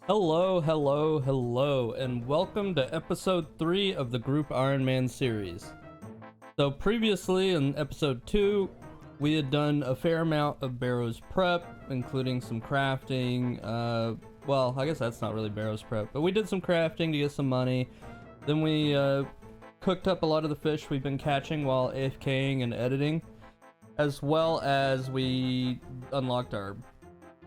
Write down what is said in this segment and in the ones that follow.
Hello, hello, hello, and welcome to episode 3 of the Group Iron Man series. So previously in episode 2, we had done a fair amount of Barrows prep, including some crafting. Well, I guess that's not really Barrows prep, but we did some crafting to get some money. Then we cooked up a lot of the fish we've been catching while AFKing and editing, as well as we unlocked our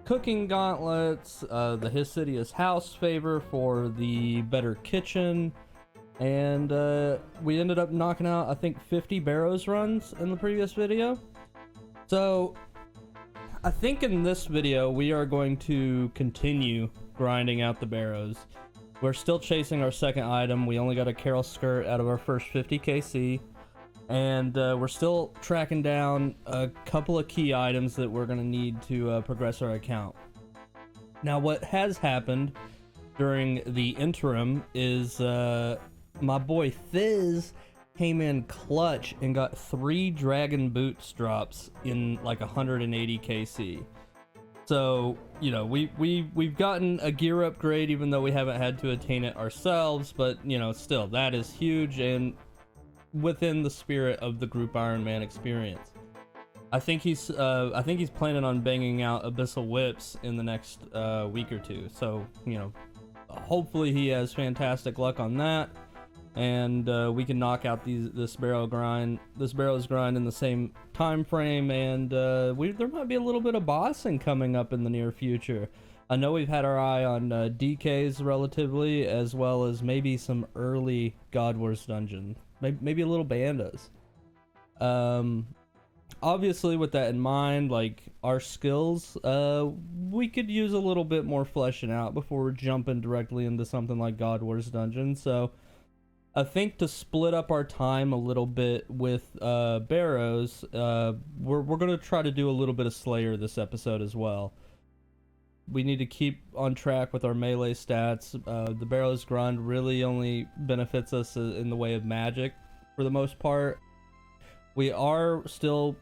cooking gauntlets, the Hisidious house favor for the better kitchen, and we ended up knocking out, I think, 50 Barrows runs in the previous video. So I think in this video we are going to continue grinding out the Barrows. We're still chasing our second item. We only got a Carol skirt out of our first 50 KC. And we're still tracking down a couple of key items that we're going to need to progress our account. Now, what has happened during the interim is my boy Fizz came in clutch and got 3 Dragon Boots drops in like 180 KC. So, you know, we've gotten a gear upgrade even though we haven't had to attain it ourselves, but, you know, still, that is huge and within the spirit of the Group Iron Man experience. I think he's planning on banging out Abyssal Whips in the next week or two. So, you know, hopefully he has fantastic luck on that, and we can knock out this Barrows grind in the same time frame. And there might be a little bit of bossing coming up in the near future. I know we've had our eye on DKs relatively, as well as maybe some early God Wars dungeon. Maybe a little bandas. Obviously, with that in mind, like our skills, we could use a little bit more fleshing out before we're jumping directly into something like God Wars dungeon. So I think to split up our time a little bit with Barrows, we're gonna try to do a little bit of Slayer this episode as well. We need to keep on track with our melee stats. The Barrows grind really only benefits us in the way of magic for the most part. We are still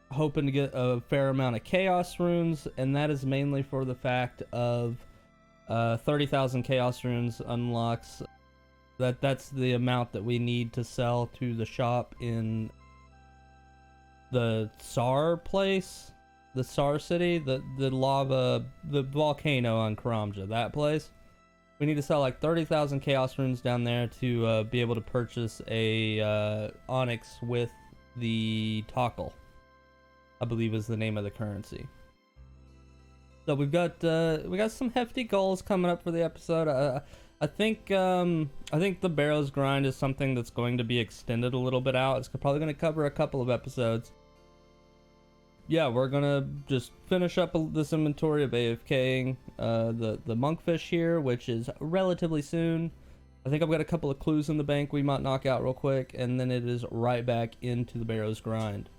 hoping to get a fair amount of chaos runes, and that is mainly for the fact of 30,000 chaos runes unlocks. That's the amount that we need to sell to the shop in the SAR place. The SAR city, the volcano on Karamja, that place. We need to sell like 30,000 chaos runes down there to be able to purchase a onyx with the Tockle, I believe is the name of the currency. So we got some hefty goals coming up for the episode. I think the Barrows grind is something that's going to be extended a little bit out. It's probably going to cover a couple of episodes. Yeah, we're gonna just finish up this inventory of AFKing the monkfish here, which is relatively soon. I think I've got a couple of clues in the bank we might knock out real quick, and then it is right back into the Barrows grind.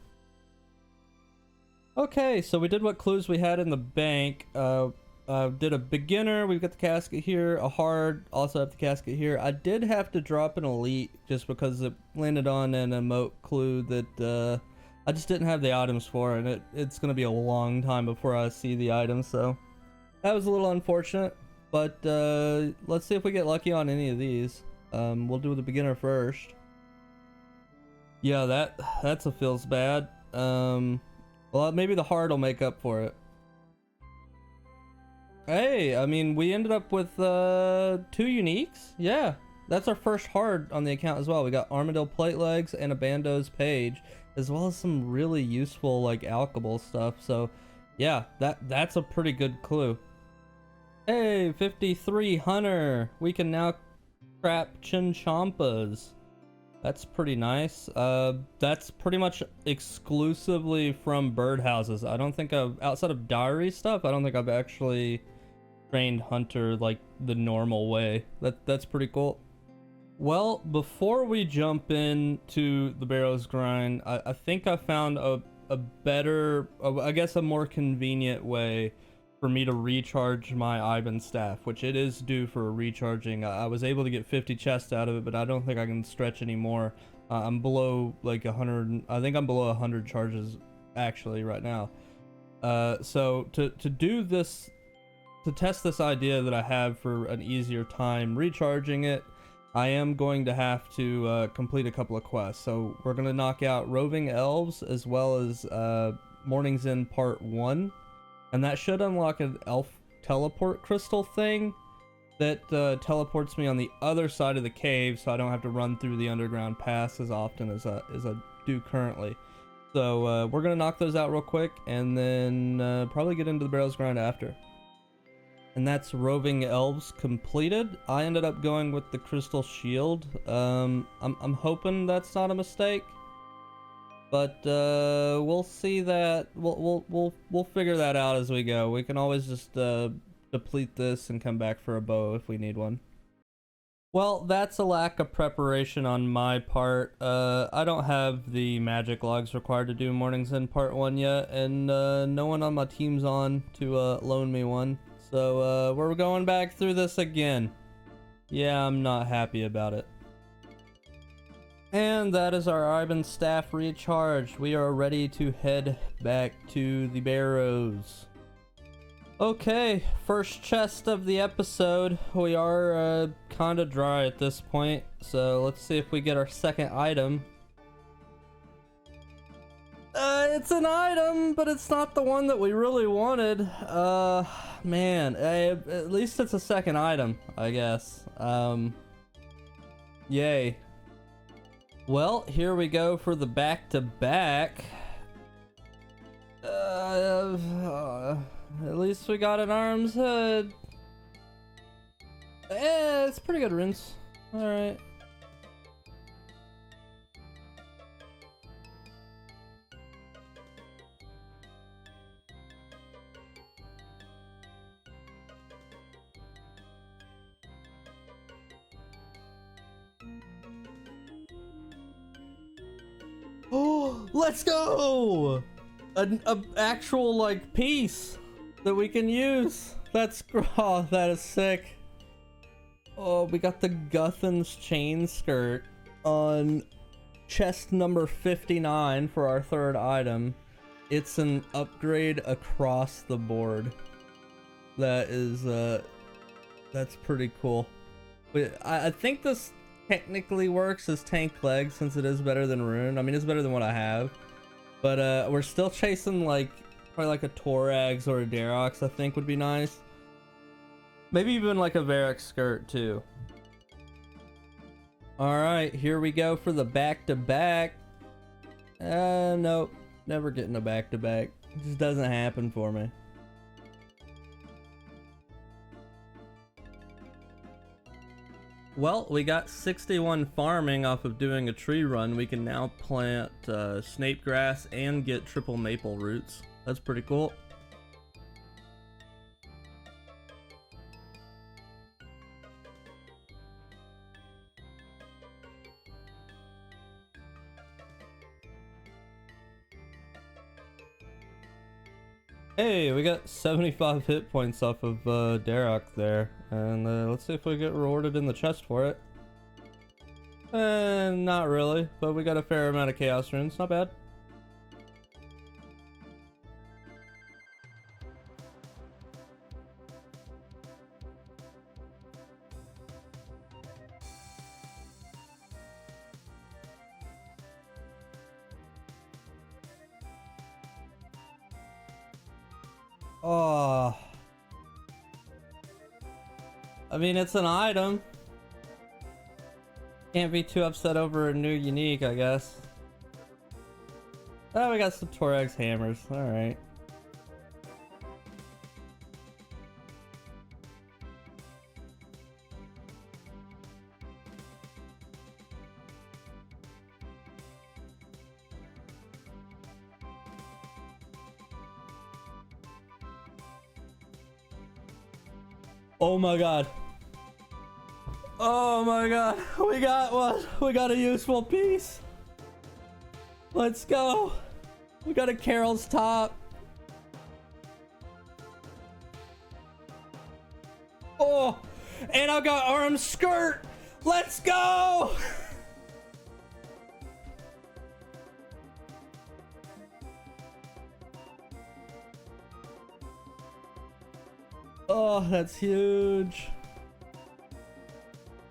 Okay, so we did what clues we had in the bank. Did a beginner, we've got the casket here, a hard, also have the casket here. I did have to drop an elite just because it landed on an emote clue that I just didn't have the items for, and it's going to be a long time before I see the items, so that was a little unfortunate, but let's see if we get lucky on any of these. We'll do the beginner first. Yeah, that's a feels bad. Well, maybe the hard will make up for it. Hey, I mean, we ended up with 2 uniques. Yeah, that's our first hard on the account as well. We got Armadillo plate legs and a Bando's page, as well as some really useful like alchable stuff. So yeah, that's a pretty good clue. Hey, 53 Hunter, we can now trap Chinchampas. That's pretty nice. That's pretty much exclusively from birdhouses. I don't think outside of diary stuff, I don't think I've actually trained Hunter like the normal way. That's pretty cool. Well, before we jump into the Barrows grind, I think I found a better, I guess a more convenient way for me to recharge my Ivan staff, which it is due for recharging. I was able to get 50 chests out of it, but I don't think I can stretch anymore. I'm below like 100, I think I'm below 100 charges actually right now. So to do this to test this idea that I have for an easier time recharging it, I am going to have to complete a couple of quests. So we're going to knock out Roving Elves as well as Morning's End Part 1. And that should unlock an elf teleport crystal thing that teleports me on the other side of the cave, so I don't have to run through the underground pass as often as I do currently. So we're going to knock those out real quick and then probably get into the Barrows grind after. And that's Roving Elves completed. I ended up going with the Crystal Shield. I'm hoping that's not a mistake, but we'll see that. We'll figure that out as we go. We can always just deplete this and come back for a bow if we need one. Well, that's a lack of preparation on my part. I don't have the magic logs required to do Morning's End Part 1 yet, and no one on my team's on to loan me one. So we're going back through this again. Yeah, I'm not happy about it. And that is our Ivan staff recharged. We are ready to head back to the Barrows. Okay, first chest of the episode. We are kind of dry at this point, so let's see if we get our second item. It's an item, but it's not the one that we really wanted. Man, at least it's a second item, I guess. Yay. Well, here we go for the back-to-back. At least we got an Arm's Hood. It's pretty good rinse. Alright. Oh, let's go! An actual, like, piece that we can use. That's, oh, that is sick. Oh, we got the Guthan's chain skirt on chest number 59 for our third item. It's an upgrade across the board. That is, that's pretty cool. But I think this technically works as tank leg since it is better than rune. I mean, it's better than what I have. But we're still chasing like probably like a Torax or a Darox, I think would be nice. Maybe even like a Varrock skirt too. Alright, here we go for the back-to-back. Nope. Never getting a back-to-back. It just doesn't happen for me. Well, we got 61 farming off of doing a tree run. We can now plant snape grass and get triple maple roots. That's pretty cool. Hey, we got 75 hit points off of Darok there, and let's see if we get rewarded in the chest for it. Not really, but we got a fair amount of chaos runes, not bad. Oh, I mean, it's an item. Can't be too upset over a new unique, I guess. Oh, we got some Torax hammers. Alright. Oh my god. Oh my god. We got one. We got a useful piece. Let's go. We got a Carol's top. Oh, and I got arm skirt. Let's go. Oh, that's huge.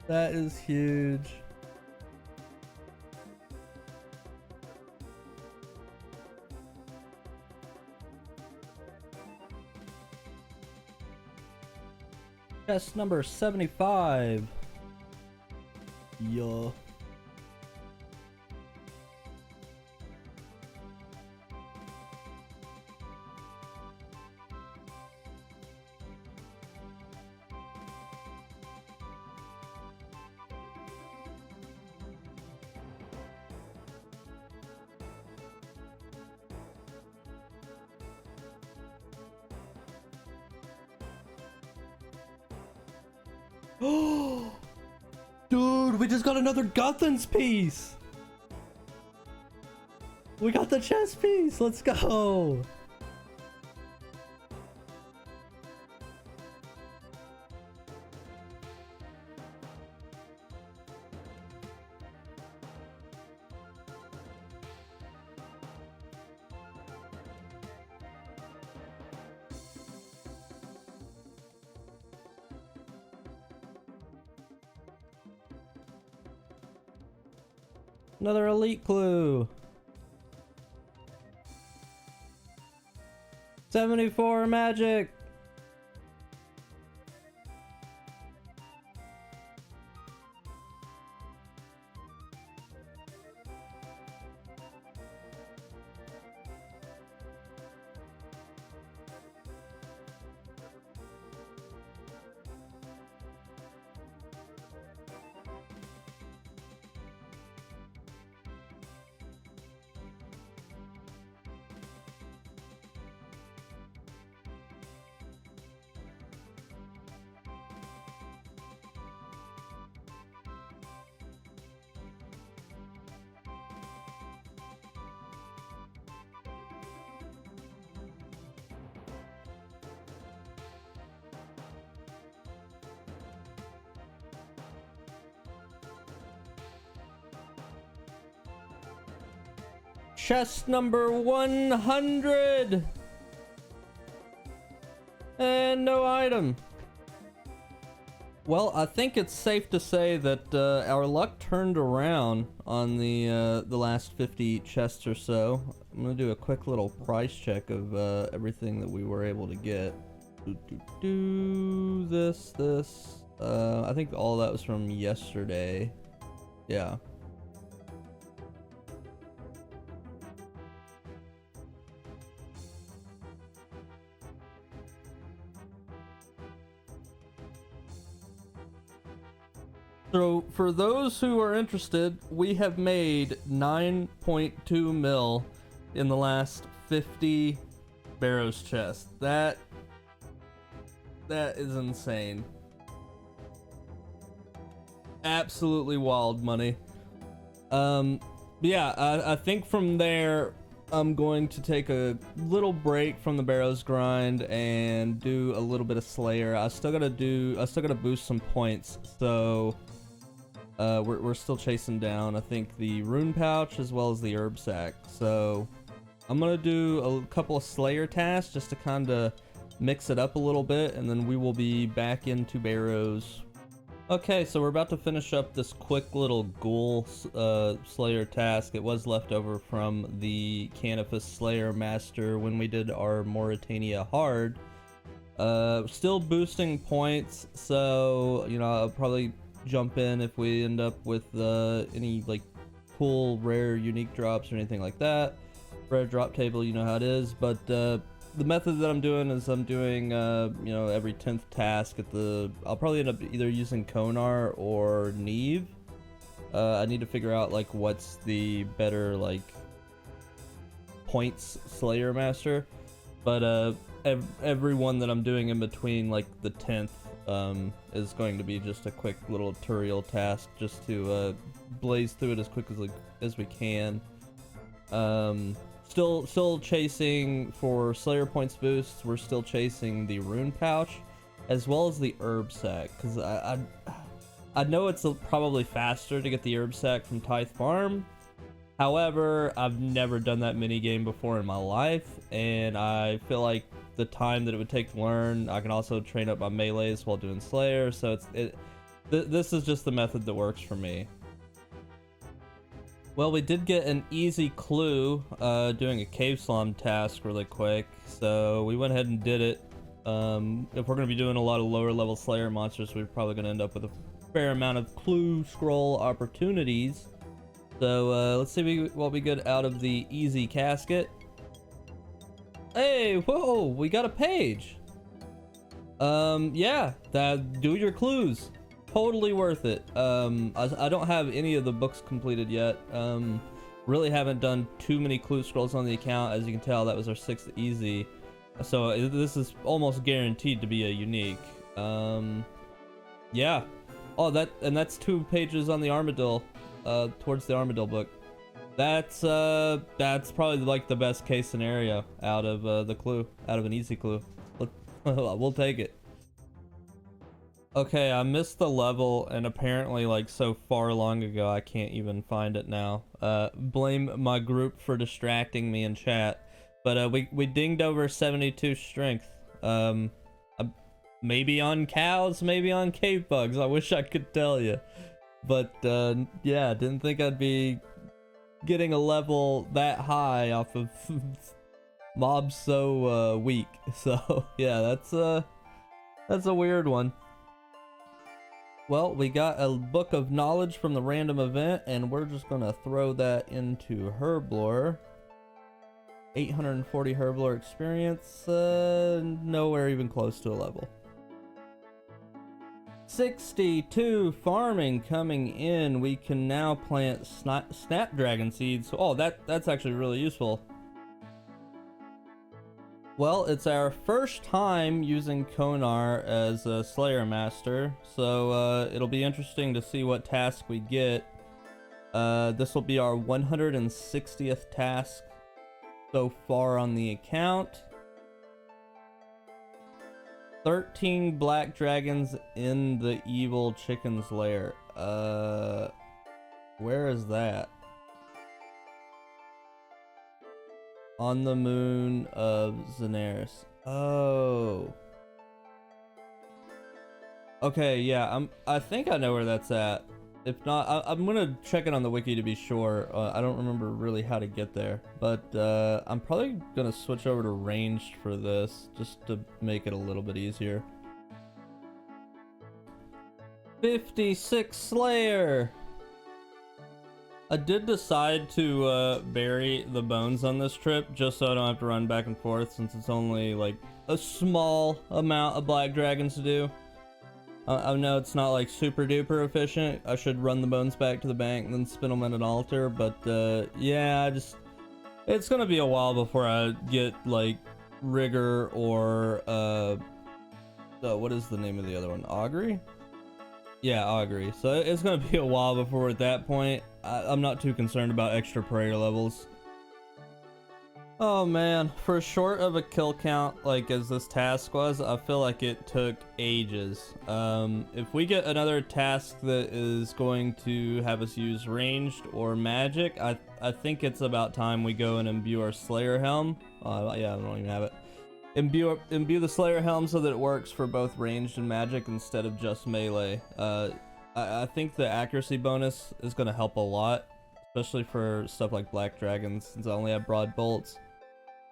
That is huge. Chest number 75. Yeah. Dude, we just got another Guthans piece. We got the chest piece. Let's go. Another elite clue. 74 magic. Chest number 100. And no item. Well, I think it's safe to say that our luck turned around on the last 50 chests or so. I'm gonna do a quick little price check of everything that we were able to get. This. I think all that was from yesterday. Yeah. So, for those who are interested, we have made 9.2 mil in the last 50 Barrows chests. That is insane. Absolutely wild money. Yeah, I think from there, I'm going to take a little break from the Barrows grind and do a little bit of Slayer. I still gotta boost some points, so we're still chasing down, I think, the rune pouch as well as the herb sack. So I'm gonna do a couple of Slayer tasks just to kind of mix it up a little bit, and then we will be back into Barrows. Okay, so we're about to finish up this quick little ghoul Slayer task. It was left over from the Canopus Slayer Master when we did our Mauritania hard. Still boosting points, so you know, I'll probably jump in if we end up with any like cool rare unique drops or anything like that. Rare drop table, you know how it is, but the method that I'm doing is I'm doing you know, every 10th task at I'll probably end up either using Konar or Neve. I need to figure out like what's the better like points Slayer Master, but every one that I'm doing in between like the 10th is going to be just a quick little tutorial task just to blaze through it as quick as we can. Still chasing for Slayer points boosts. We're still chasing the rune pouch as well as the herb sack, because I know it's probably faster to get the herb sack from Tithe Farm. However, I've never done that mini game before in my life, and I feel like the time that it would take to learn, I can also train up my melees while doing Slayer, so this is just the method that works for me. Well, we did get an easy clue doing a cave slum task really quick, so we went ahead and did it. If we're going to be doing a lot of lower level Slayer monsters, we're probably going to end up with a fair amount of clue scroll opportunities. So let's see what we get out of the easy casket. Hey, whoa, we got a page. Yeah, do your clues. Totally worth it. I don't have any of the books completed yet. Really haven't done too many clue scrolls on the account. As you can tell, that was our 6th easy. So this is almost guaranteed to be a unique. Yeah. Oh, that's 2 pages on the Armadillo. Towards the Armadillo book. That's probably like the best case scenario out of the clue, out of an easy clue. We'll take it. Okay, I missed the level, and apparently like so far long ago I can't even find it now. Blame my group for distracting me in chat. But we dinged over 72 strength. Maybe on cows, maybe on cave bugs. I wish I could tell you. But yeah, didn't think I'd be getting a level that high off of mobs so weak. So yeah, that's a weird one. Well, we got a book of knowledge from the random event, and we're just gonna throw that into Herblore. 840 Herblore experience, nowhere even close to a level. 62 farming coming in. We can now plant snapdragon seeds. Oh, that's actually really useful. Well, it's our first time using Konar as a Slayer Master, so it'll be interesting to see what task we get. This will be our 160th task so far on the account. 13 black dragons in the evil chicken's lair. Where is that? On the moon of Xenaris. Oh. Okay, yeah, I think I know where that's at. If not, I'm gonna check it on the wiki to be sure. I don't remember really how to get there, but I'm probably gonna switch over to ranged for this just to make it a little bit easier. 56 Slayer. I did decide to bury the bones on this trip just so I don't have to run back and forth, since it's only like a small amount of black dragons to do. I know it's not like super duper efficient. I should run the bones back to the bank and then spin them in an altar, but yeah, it's gonna be a while before I get like rigor or what is the name of the other one? Augury? Yeah, augury. So it's gonna be a while before we're at that point. I'm not too concerned about extra prayer levels. Oh man, for as short of a kill count like as this task was, I feel like it took ages. If we get another task that is going to have us use ranged or magic, I think it's about time we go and imbue our Slayer Helm. Yeah, I don't even have it. Imbue the Slayer Helm so that it works for both ranged and magic instead of just melee. I think the accuracy bonus is going to help a lot, especially for stuff like black dragons, since I only have broad bolts.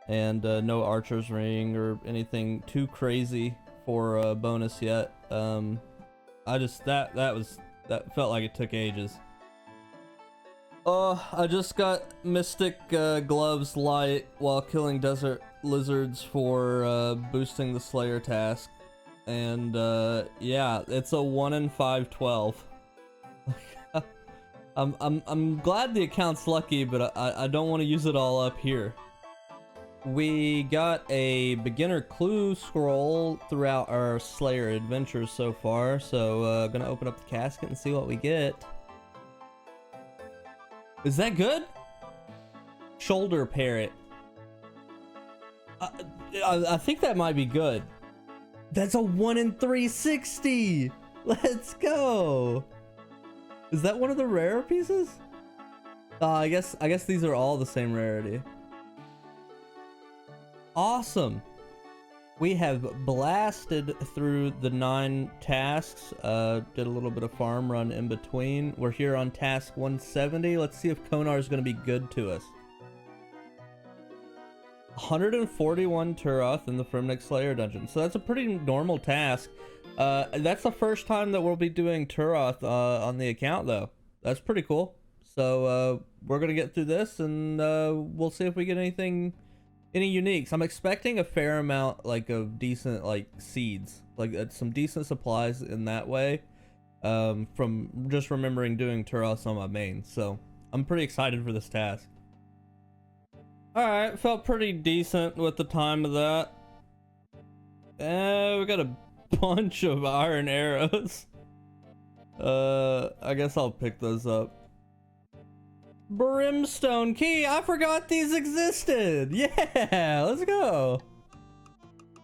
And no archer's ring or anything too crazy for a bonus yet. That felt like it took ages. I just got Mystic Gloves Light while killing desert lizards for boosting the Slayer task. And yeah, it's a 1 in 512. I'm glad the account's lucky, but I don't want to use it all up here. We got a beginner clue scroll throughout our Slayer adventures so far, so gonna open up the casket and see what we get. Is that good? Shoulder parrot. I think that might be good. That's a 1 in 360. Let's go. Is that one of the rare pieces? I guess these are all the same rarity. Awesome. We have blasted through the 9 tasks. Did a little bit of farm run in between. We're here on task 170. Let's see if Konar is going to be good to us. 141 Turoth in the Frimnik Slayer dungeon. So that's a pretty normal task. That's the first time that we'll be doing Turoth on the account, though. That's pretty cool. So we're gonna get through this, and we'll see if we get any uniques. I'm expecting a fair amount, like, of decent, like, seeds, like some decent supplies in that way. From just remembering doing Turoths on my main, so I'm pretty excited for this task. Alright, felt pretty decent with the time of that. We got a bunch of iron arrows. I guess I'll pick those up. Brimstone key! I forgot these existed! Yeah, let's go!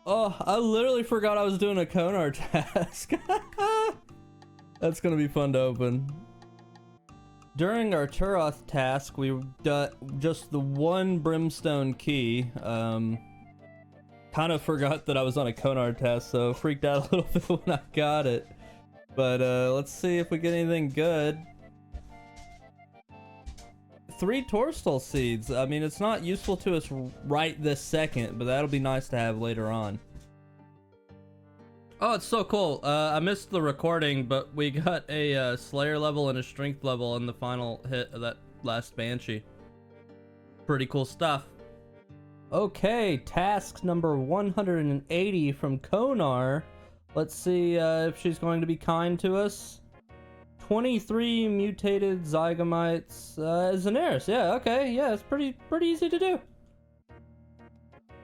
Oh, I literally forgot I was doing a Konar task. That's gonna be fun to open. During our Turoth task, we got just the one Brimstone key. Kind of forgot that I was on a Konar test, so freaked out a little bit when I got it. But let's see if we get anything good. 3 Torstal seeds. I mean, it's not useful to us right this second, but that'll be nice to have later on. Oh, it's so cool. I missed the recording, but we got a Slayer level and a Strength level on the final hit of that last Banshee. Pretty cool stuff. Okay, task number 180 from Konar. Let's see if she's going to be kind to us. 23 mutated Zygomites. Xanaris, yeah, okay, yeah, it's pretty easy to do.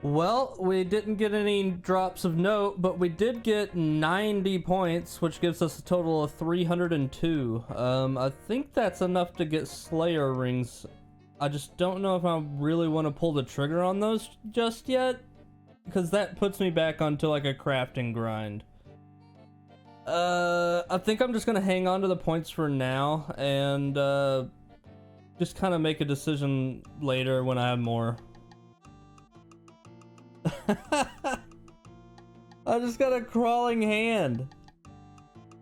Well, we didn't get any drops of note, but we did get 90 points, which gives us a total of 302. I think that's enough to get Slayer rings. I just don't know if I really want to pull the trigger on those just yet, because that puts me back onto like a crafting grind. I think I'm just gonna hang on to the points for now and just kind of make a decision later when I have more. I just got a crawling hand.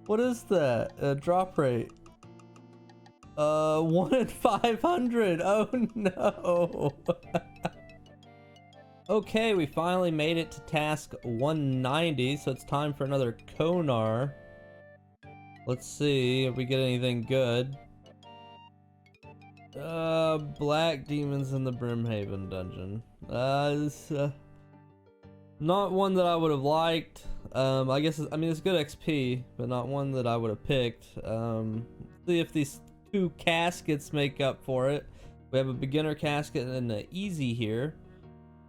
What is that? Drop rate. 1 in 500. Oh no. Okay, we finally made it to task 190, so it's time for another Konar. Let's see if we get anything good. Black demons in the Brimhaven dungeon. Not one that I would have liked. I guess, I mean, it's good XP, but not one that I would have picked. See if these 2 caskets make up for it. We have a beginner casket and an easy here.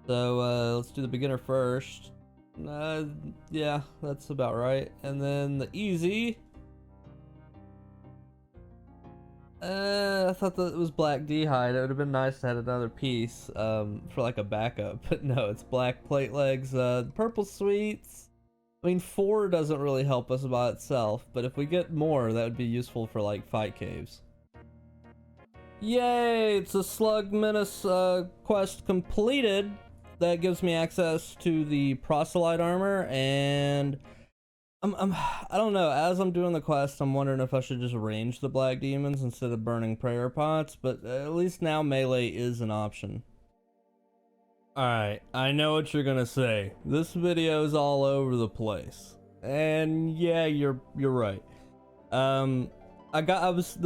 So let's do the beginner first. Yeah, that's about right. And then the easy. I thought that it was black D-hide. It would have been nice to have another piece for like a backup, but no, it's black plate legs. Purple sweets. I mean, 4 doesn't really help us by itself, but if we get more, that would be useful for like fight caves. Yay! It's a Slug Menace quest completed. That gives me access to the proselyte armor, and I don't know, as I'm doing the quest, I'm wondering if I should just range the black demons instead of burning prayer pots, but at least now melee is an option. Alright, I know what you're gonna say. This video's all over the place. And yeah, you're right. The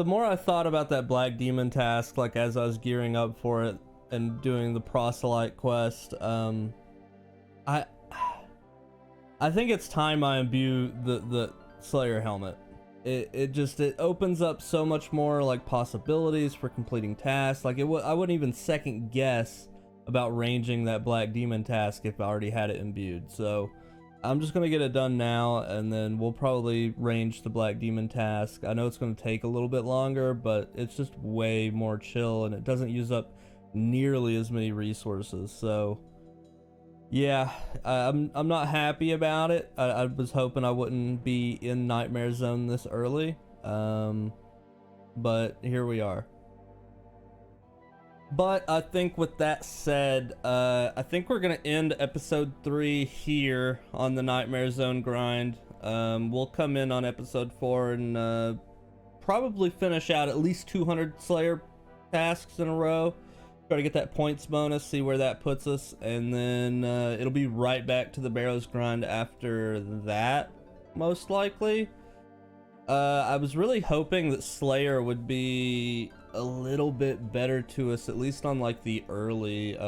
more I thought about that black demon task, like as I was gearing up for it and doing the proselyte quest, I think it's time I imbue the Slayer helmet. It opens up so much more like possibilities for completing tasks. Like I wouldn't even second guess about ranging that black demon task if I already had it imbued. So I'm just gonna get it done now, and then we'll probably range the black demon task. I know it's gonna take a little bit longer, but it's just way more chill and it doesn't use up nearly as many resources. So yeah, I'm not happy about it. I was hoping I wouldn't be in Nightmare Zone this early, but here we are. But I think with that said, I think we're gonna end episode 3 here on the Nightmare Zone grind. We'll come in on episode 4 and probably finish out at least 200 Slayer tasks in a row. Try to get that points bonus, see where that puts us, and then it'll be right back to the Barrows grind after that, most likely. I was really hoping that Slayer would be a little bit better to us, at least on like the early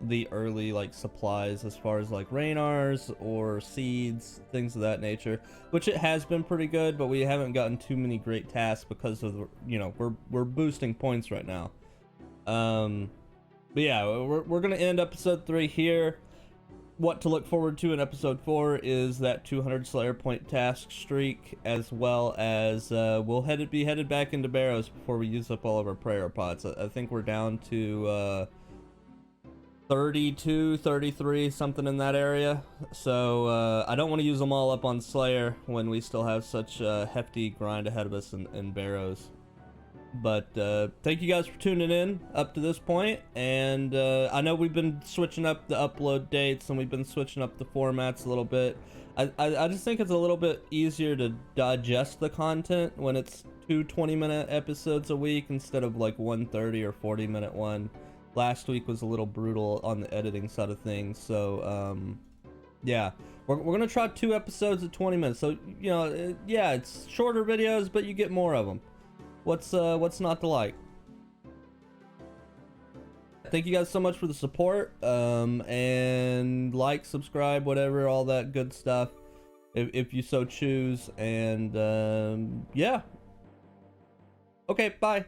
like supplies, as far as like Raynars or seeds, things of that nature, which it has been pretty good, but we haven't gotten too many great tasks because of the, you know, we're boosting points right now. But yeah, we're gonna end episode 3 here. What to look forward to in episode 4 is that 200 Slayer point task streak, as well as we'll be headed back into Barrows before we use up all of our prayer pots. I think we're down to 32, 33, something in that area. So I don't want to use them all up on Slayer when we still have such a hefty grind ahead of us in Barrows. But thank you guys for tuning in up to this point, and I know we've been switching up the upload dates and we've been switching up the formats a little bit. I just think it's a little bit easier to digest the content when it's 2 20-minute episodes a week instead of like 1 30 or 40-minute one. Last week was a little brutal on the editing side of things, so yeah, we're gonna try 2 episodes at 20 minutes. So, you know, yeah, it's shorter videos, but you get more of them. What's not to like? Thank you guys so much for the support, and like, subscribe, whatever, all that good stuff, if you so choose. And yeah, okay, bye.